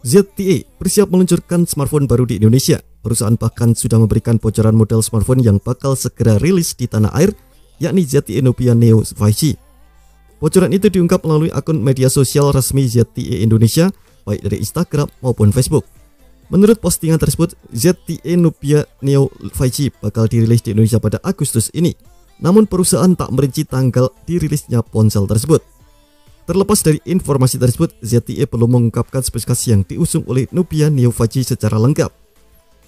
ZTE bersiap meluncurkan smartphone baru di Indonesia. Perusahaan bahkan sudah memberikan bocoran model smartphone yang bakal segera rilis di tanah air, yakni ZTE Nubia Neo 5G. Bocoran itu diungkap melalui akun media sosial resmi ZTE Indonesia, baik dari Instagram maupun Facebook. Menurut postingan tersebut, ZTE Nubia Neo 5G bakal dirilis di Indonesia pada Agustus ini. Namun perusahaan tak merinci tanggal dirilisnya ponsel tersebut. Terlepas dari informasi tersebut, ZTE belum mengungkapkan spesifikasi yang diusung oleh Nubia Neo 5G secara lengkap.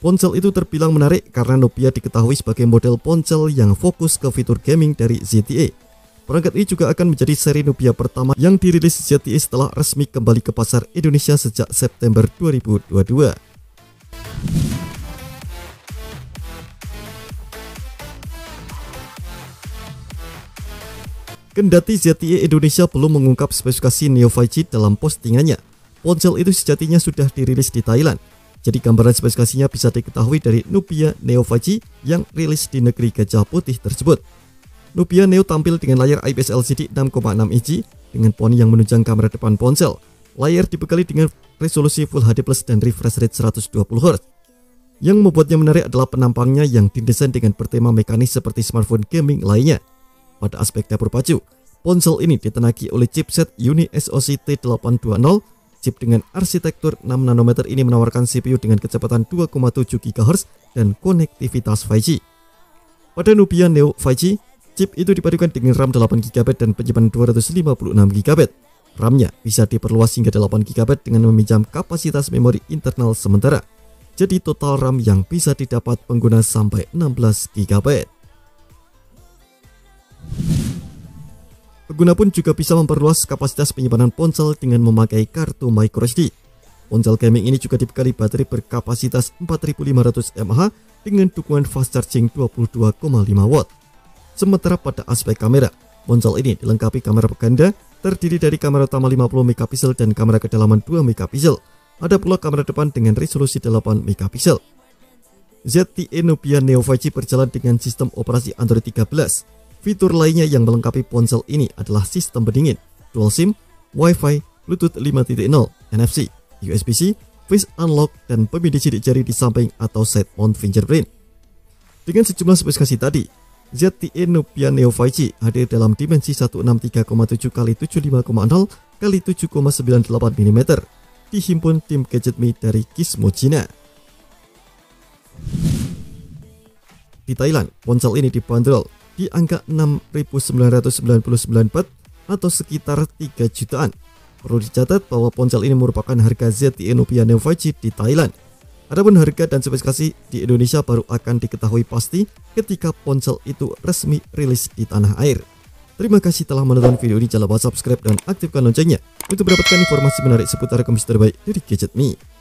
Ponsel itu terbilang menarik karena Nubia diketahui sebagai model ponsel yang fokus ke fitur gaming dari ZTE. Perangkat ini juga akan menjadi seri Nubia pertama yang dirilis ZTE setelah resmi kembali ke pasar Indonesia sejak September 2022. Kendati ZTE Indonesia belum mengungkap spesifikasi Neo 5G dalam postingannya, ponsel itu sejatinya sudah dirilis di Thailand. Jadi gambaran spesifikasinya bisa diketahui dari Nubia Neo 5G yang rilis di negeri Gajah Putih tersebut. Nubia Neo tampil dengan layar IPS LCD 6,6 inci dengan poni yang menunjang kamera depan ponsel. Layar dibekali dengan resolusi Full HD Plus dan refresh rate 120Hz. Yang membuatnya menarik adalah penampangnya yang didesain dengan bertema mekanis seperti smartphone gaming lainnya. Pada aspek dapur pacu, ponsel ini ditenagi oleh chipset Uni SoC T820. Chip dengan arsitektur 6 nanometer ini menawarkan CPU dengan kecepatan 2,7 GHz dan konektivitas 5G. Pada Nubia Neo 5G, chip itu dipadukan dengan RAM 8GB dan penyimpanan 256GB. RAM-nya bisa diperluas hingga 8GB dengan meminjam kapasitas memori internal sementara. Jadi total RAM yang bisa didapat pengguna sampai 16GB. Pengguna pun juga bisa memperluas kapasitas penyimpanan ponsel dengan memakai kartu microSD. Ponsel gaming ini juga dibekali baterai berkapasitas 4500 mAh dengan dukungan fast charging 22,5 watt. Sementara pada aspek kamera, ponsel ini dilengkapi kamera ganda terdiri dari kamera utama 50 megapiksel dan kamera kedalaman 2 megapiksel. Ada pula kamera depan dengan resolusi 8 megapiksel. ZTE Nubia Neo 5G berjalan dengan sistem operasi Android 13. Fitur lainnya yang melengkapi ponsel ini adalah sistem pendingin, dual SIM, Wi-Fi, Bluetooth 5.0, NFC, USB-C, Face Unlock, dan pemindai sidik jari di samping atau side mount fingerprint. Dengan sejumlah spesifikasi tadi, ZTE Nubia Neo 5G hadir dalam dimensi 163,7 x 75,0 x 7,98 mm. Dihimpun tim GadgetMe dari Gizmo China. Di Thailand, ponsel ini dibanderol di angka 6.999 baht atau sekitar 3 jutaan. Perlu dicatat bahwa ponsel ini merupakan harga ZTE Nubia Neo 5G di Thailand. Adapun harga dan spesifikasi di Indonesia baru akan diketahui pasti ketika ponsel itu resmi rilis di tanah air. Terima kasih telah menonton video ini. Jangan lupa subscribe dan aktifkan loncengnya untuk mendapatkan informasi menarik seputar komputer terbaik dari GadgetMe.